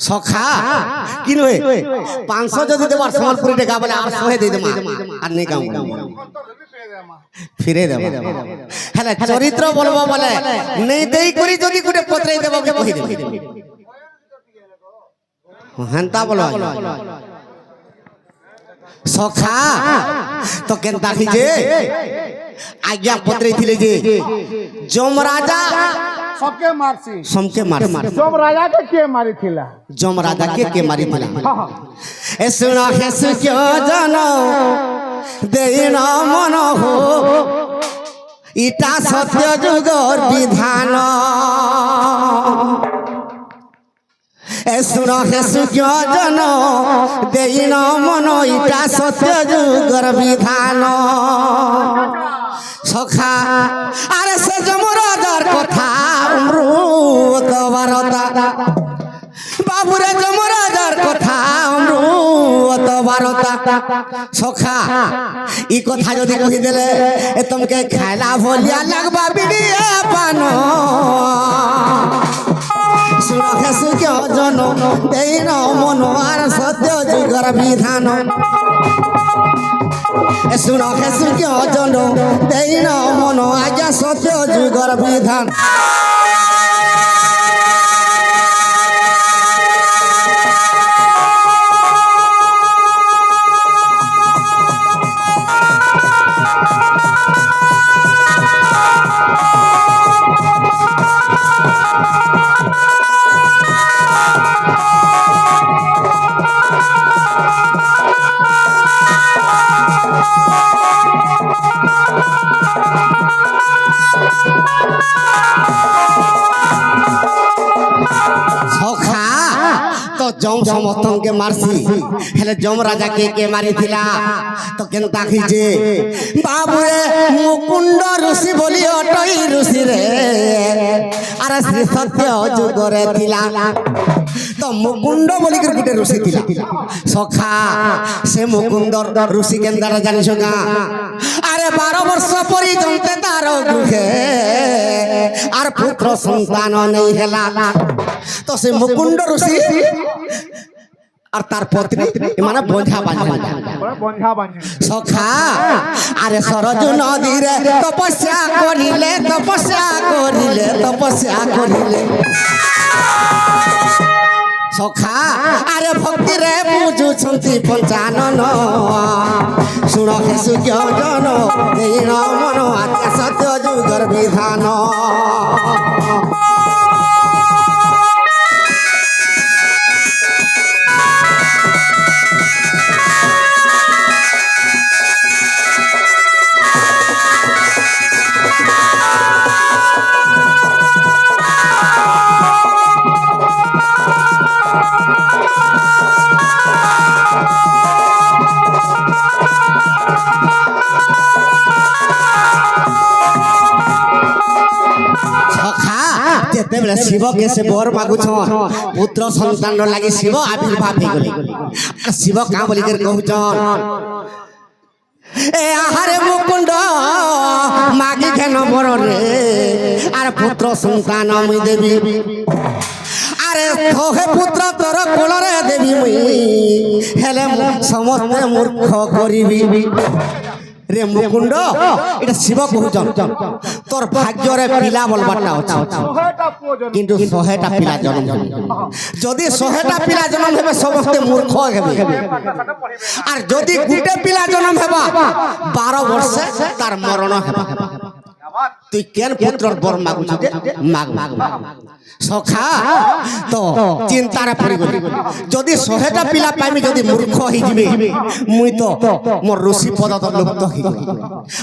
সখা কি নয় 500 যদি দেবার সম্বলপুরি টাকা বলে আর 100 দিয়ে দেমা আর নেই কাম ফিরে দেব হ্যাঁ চরিত্র বলবো বলে নেই দেই করি যদি গুটে পত্রাই দেব কে কই দেব হেনতা বলো সখা তো কেনতা যে আজ্ঞা পত্রাই থিলে যে যমরাজা सबके मारसी সমকে মার जम राजा के मारी थिला যমরাজা কে মারি দিলা এ শুনো হেসু কেউ জানো দেই না মন হো ইটা সত্য যুগর বিধান এ শুনো হেসু কেউ জানো দেই না মন ইটা সত্য যুগর বিধান সখা আরে সে যমরাজার কথা অমৃত বারতা বাবুরে যমরাজার কথা অমৃত বারতা সখা ই কথা যদি কহি দেলে এ তোমাকে খাইলা ভলিয়া লাগবা বিড়িয়ে পান শুনো হেসু কেউ জন দেই ন মন আর সত্য যুগর বিধান শুনো হেসু কেউ জন দেই ন মন আজ্ঞা সত্য যুগর বিধান जम समस्तन के मारसी हेले जम राजा के मारी थिला तो केनता खिजे बाबुरे मुकुंड ऋषि बोली अटई ऋषि रे अरे श्री सत्य जुगरे थिला तो मुकुंड बोली कर गुटे ऋषि थिला सखा से मुकुंद ऋषि केनता जानि सका अरे 12 वर्ष पर्यंत तार दुखे आर पुत्र संतान नहीं हेला तो से मुकुंद ऋषि আর তার পত্নী মানে বন্ধা বাঁধা সখা আরে সরজ নদীরে তপস্যা করিলে সখা আরে ভক্তিরে বুঝুছন্তি পঞ্চানন শুণ হেসু জন দীন মন আজ্ঞা সত্য যুগর বিধান शिव के से बर मागुछ पुत्र संतान लगे शिव आविर्भाव हो गले शिव का बोली कर कहउछन ए आहारे मुकुंड मागी घेन बर रे आर पुत्र संतान मुई देवी अरे तोहे पुत्र तोर कोल रे देवी मुई हेले समस्त मूर्ख करिबी रे मुकुंड এটা শিব কহুছন তোর ভাগ্যরে পিলা বলবাটা আছে কিন্তু 100টা পিলা জন্ম যদি 100টা পিলা জন্ম হবে সমস্ত মূর্খ হবে আর যদি গুটে পিলা জন্ম হেবা 12 বর্ষে তার মরণ হেবা তুই কেন পুত্রর বর মাগুছ মাগ সখা তো চিন্তারে পড়ি গলি যদি 100টা পিলা পাইমি যদি মূর্খ হই যাবে মুই তো মোর ঋষি পদ তো লুপ্ত হই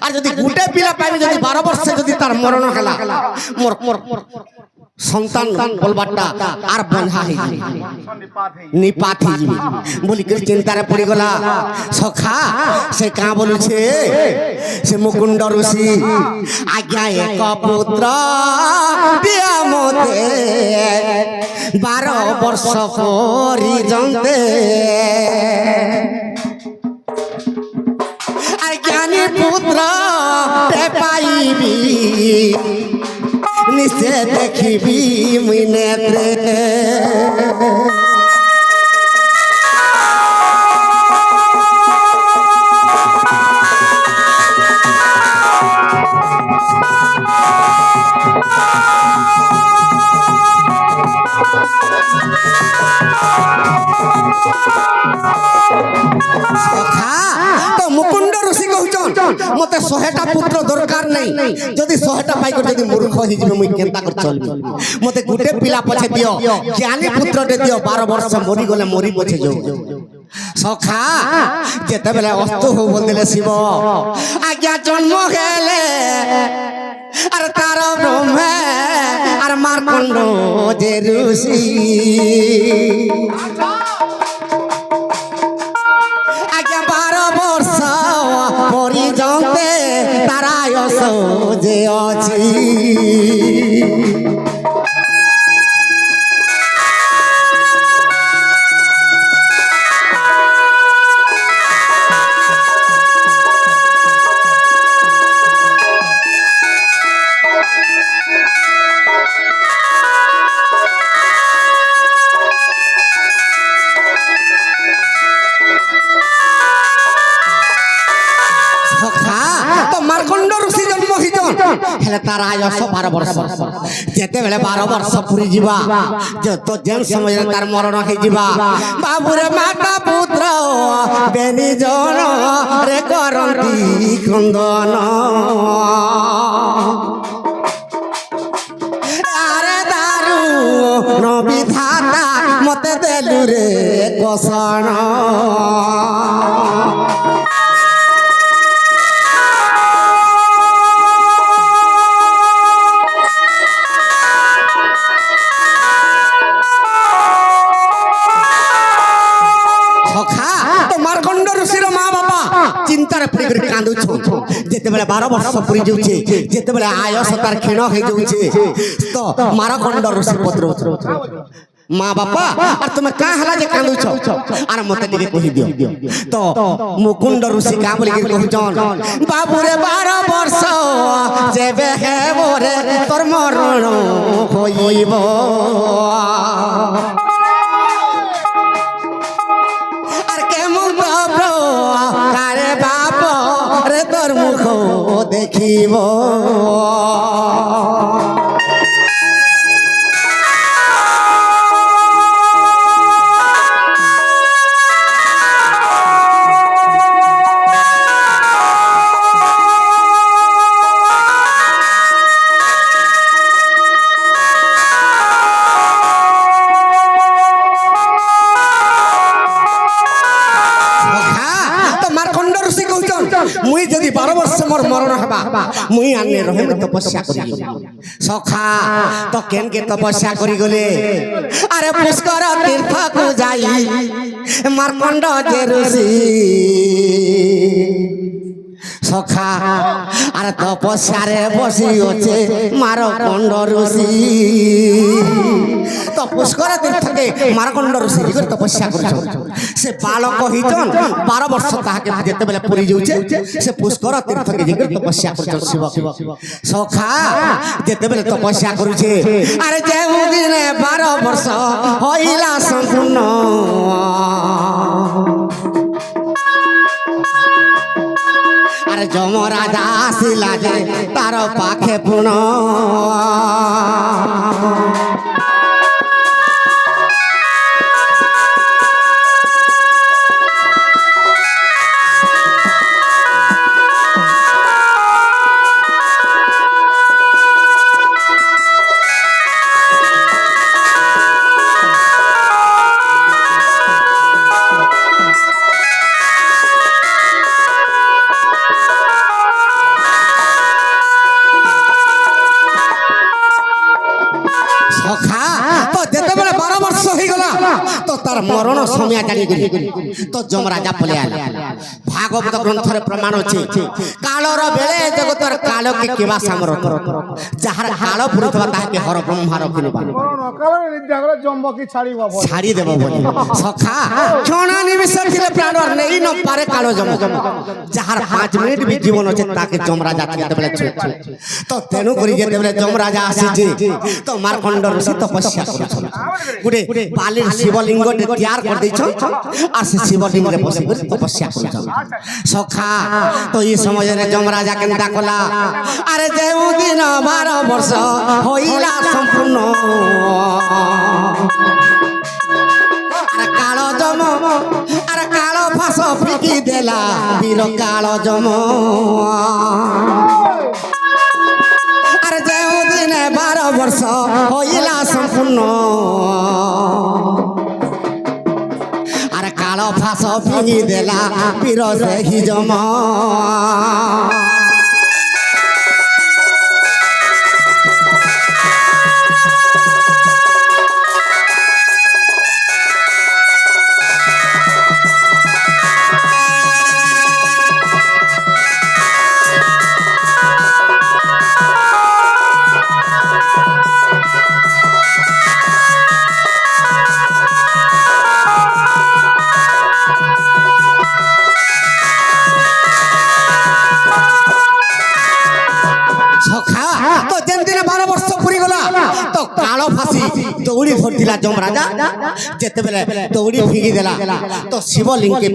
আর যদি গুটে পিলা পাইমি যদি 12 বর্ষে যদি তার মরণ হলা মোর সন্তান বলবাটা আর বন্ধা হই নিপাত হই যাবে বলি করে চিন্তারে পড়ি গলা সখা সে কা বলুছে সে মুকুন্দ ঋষি আজ্ঞা এক পুত্র দিয়া মতে 12 বর্ষ পর্যন্তে জ্ঞানী পুত্র পাইবি নিশ্চয় দেখিবি মুই নেত্রে মতে 100টা পুত্র দরকার নাই যদি 100টা পাই করে যদি মূর্খ হই যাবে মুই কেনতা করে চলবি মতে গুটে পিলা পছে দিও জ্ঞানী পুত্রটে দিও 12 বর্ষ মরি গলে মরি পছে যাও সখা যেতেবেলে অস্ত হো বললে শিব আজ্ঞা জন্ম গেলে আর তার ব্রহ্মে আর মারকণ্ড যে ঋষি আজ্ঞা 12 বর্ষ পরিজন্তে তারা আয়স যে অছি হেলে তার আয়স 12 বর্ষ যেতেবেলে 12 বর্ষ পুরি যা যত যেন সময় তার মরণ হয়ে যা বাবুরে মাতা পুত্র বেনি জন রে করন্তি ক্রন্দন আরে দারু নবিধাতা মতে দেলু রে কষণ চিন্তার পড়ি করে কাঁদুছ যেতেবেলে 12 বর্ষ পুরি যাচ্ছে যেতেবেলে আয়স তার ক্ষীণ হয়ে যাচ্ছে তো মারকণ্ড ঋষি পত্র মা বাপা আর তুমি কা হলা যে কাঁদুছ আর মতে ଟିକେ কহি দিও তো মুকুন্দ ঋষি কা বলি কহুছন বাবুরে 12 বর্ষ যেবে হেব রে তোর মরণ হইব আর কেমন কারে বাপ রে তোর মুখ দেখিব মুই যদি 12 বর্ষ মোর মরণ হবা মুই আনে রহে তপস্যা করি সখা তো কেন কে তপস্যা করি গলে আরে পুষ্কর তীর্থকু যাই মারকণ্ড যে ঋষি সখা আর তপস্যারে বসি আছে মারকণ্ড ঋষি তো পুষ্কর তীর্থকে মারকণ্ড ঋষি করে তপস্যা করছ সে বালক হইছন 12 বর্ষ তাহাকে যেতেবেলে পুরি যাচ্ছে সে পুষ্কর তীর্থকে যে তপস্যা করছ শিব সখা যেতেবেলে তপস্যা করছে আরে যে দিনে 12 বর্ষ হইলা সম্পূর্ণ আরে যমরাজা আসিলা যে তার পাখে পুন তো তার মরণ সময় জানি গলি তো যমরাজা পলে আলে ভাগবত গ্রন্থরে প্রমাণ আছে কালর বেলে জগতর কালকে কেবা সামর যাহার কাল পুরুতবা তাহাকে হর ব্রহ্মা রখিনবা ছাড়ি দেব বলি সখা ক্ষণা নিমিষ ଥିଲେ প্রাণ নেই ন পারে কালো যম যাহার 5 মিনিট বি জীবন আছে তাকে যমরাজা যেতেবেলে ছুট তো তেনু করি যেতেবেলে যমরাজা আসিছে তো মারকণ্ড ঋষি তপস্যা করছ গুটে বালির শিবলিঙ্গ তৈয়ার করে দিছ আর সে শিবলিঙ্গে বসে করে তপস্যা করছ সখা তো এই সময়ের যমরাজা কেনতা কলা আরে যে দিন 12 বর্ষ হইলা সম্পূর্ণ আর কালো যম আর কালো ফাঁস ফিকি ଦେଲା ବୀର କାଳ ଜମ ଆରେ ଯେଉଁ ଦିନେ 12 ବର୍ଷ ହୋଇଲା ସମ୍ପୂର୍ଣ୍ଣ ଆରେ କାଳ ଫାସ ଫିଙ୍ଗି ଦେଲା ବୀର ସେହି ଜମ তো যেদিন 12 ବର୍ଷ ପୁରୀ ଗଲା ତ କାଳ ଫାସି ଦୌଡ଼ି ଧରିଥିଲା ଯମରାଜା ଯେତେବେଳେ ଦୌଡ଼ି ଫିଙ୍ଗି ଦେଲା ତ ଶିବଲିଙ୍ଗେ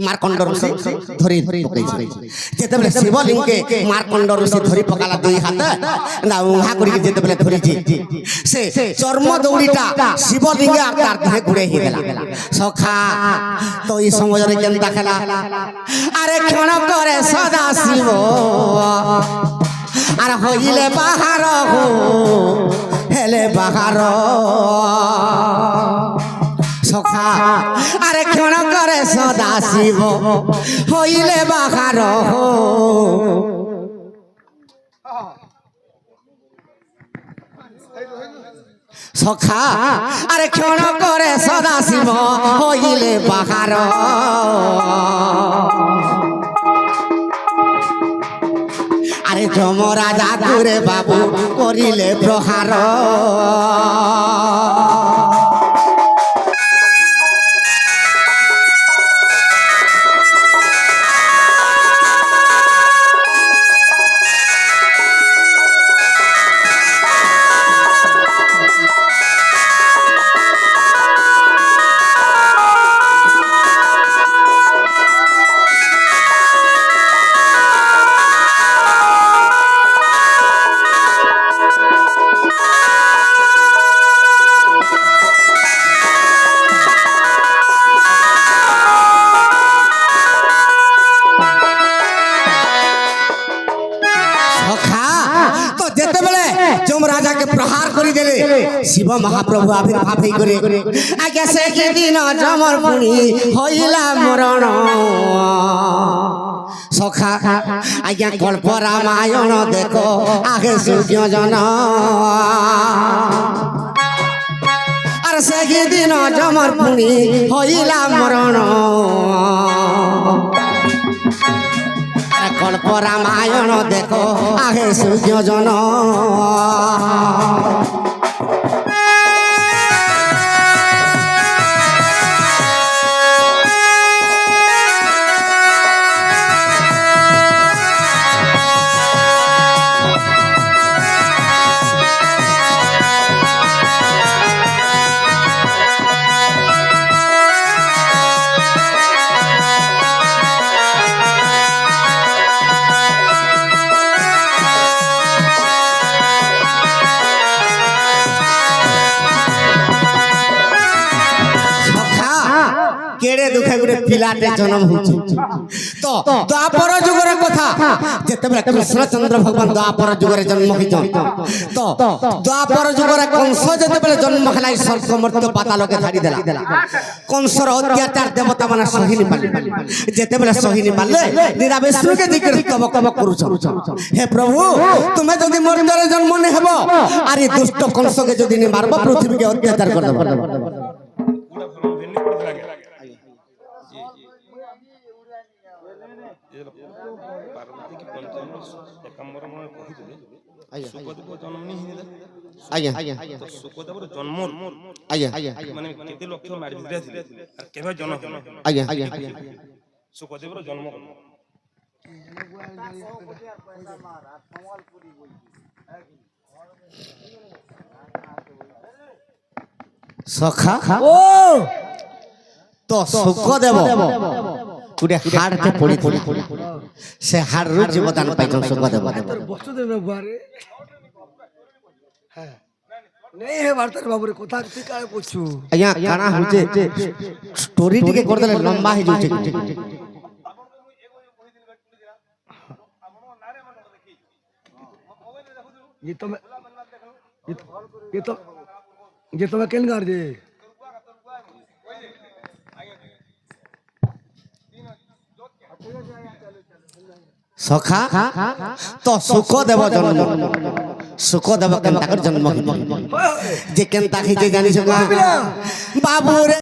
ମାର୍କଣ୍ଡ ଋଷି ଧରି ପକେଇଛି ଯେତେବେଳେ ଶିବଲିଙ୍ଗେ ମାର୍କଣ୍ଡ ଋଷି ଧରି ପକାଲା ଦୁଇ ହାତ ନା ଉହା କରିକି ଯେତେବେଳେ ଧରିଛି ସେ ଚର୍ମ ଦୌଡ଼ିଟା ଶିବଲିଙ୍ଗେ ତାର ଦେହେ ଗୁଡ଼େଇ ହେଇଗଲା ସଖା ତ এই ସମୟରେ କେନ୍ତା ଖେଲା ଆରେ କ୍ଷଣ করে ସଦା ଶିବ আর হইলে বাহার হেলে বাহার সখা আরে ক্ষণ করে সদা শিব হইলে বাহার সখা আরে ক্ষণ করে সদা শিব হইলে বাহার আরে যমরাজা করে বাবু করিলে প্রহার শিব মহাপ্রভু আবির্ভাব হই করে আগে সে দিন জমর পুনি হইলা মরণ সখা আজ্ঞা কল্প রামায়ণ দেখো আগে সূর্য জন আর সে দিন জমর পুনি হইলা মরণ কল্প রামায়ণ দেখো আগে সূর্য জন কেড়ে দুঃখে গোটে পিলাটে জন্ম হচ্ছে তো দ্বাপর যুগের কথা যেতবে কৃষ্ণচন্দ্র ভগবান দ্বাপর যুগের জন্ম হইছেন তো দ্বাপর যুগের কংস যেতবে জন্ম হেলা স্বর্গমর্ত্য পাতালকে ছাড়ি দেলা কংসর অত্যাচার দেবতা মানে সহিনি পালে যেতবে সহিনি পালে নিরা বিষ্ণুকে জিজ্ঞেস তবক তবক করুছ হে প্রভু তুমি যদি মর্যাদার জন্ম নে হব আর এই দুষ্ট কংসকে যদি নি মারব পৃথিবীকে অত্যাচার করে দেব ସୁକଦେବ ଜନ୍ମ ନି ହେଇଲେ ଆଜ୍ଞା ତ ସୁକଦେବର ଜନ୍ମ ଆଜ୍ଞା ମାନେ କେତେ ଲକ୍ଷ ମାରି ଭିତରେ ଥିଲେ আর কেবে ଜନ୍ମ ଆଜ୍ଞା ସୁକଦେବର ଜନ୍ମ সখা ও তো সুকদেব গোটে হাড়কে পড়িছিল সে হাড়ରୁ ଜୀବଦାନ ପାଇଛନ୍ ସୁକଦେବ नहीं है वार्ता बाबू कथा ठीक काहे पूछू ଆଜ୍ଞା କାଣା ହଉଛେ ଷ୍ଟୋରି ଟିକେ କରିଦେଲେ ଲମ୍ବା ହେଇ ଯାଉଛି ये तो मैं ये तो मैं केन कर दे সখা তো সুখ দেব জন্ম সুখ দেব কেন তাকর জন্ম যে কেন তাকে যে জানিস বাবু রে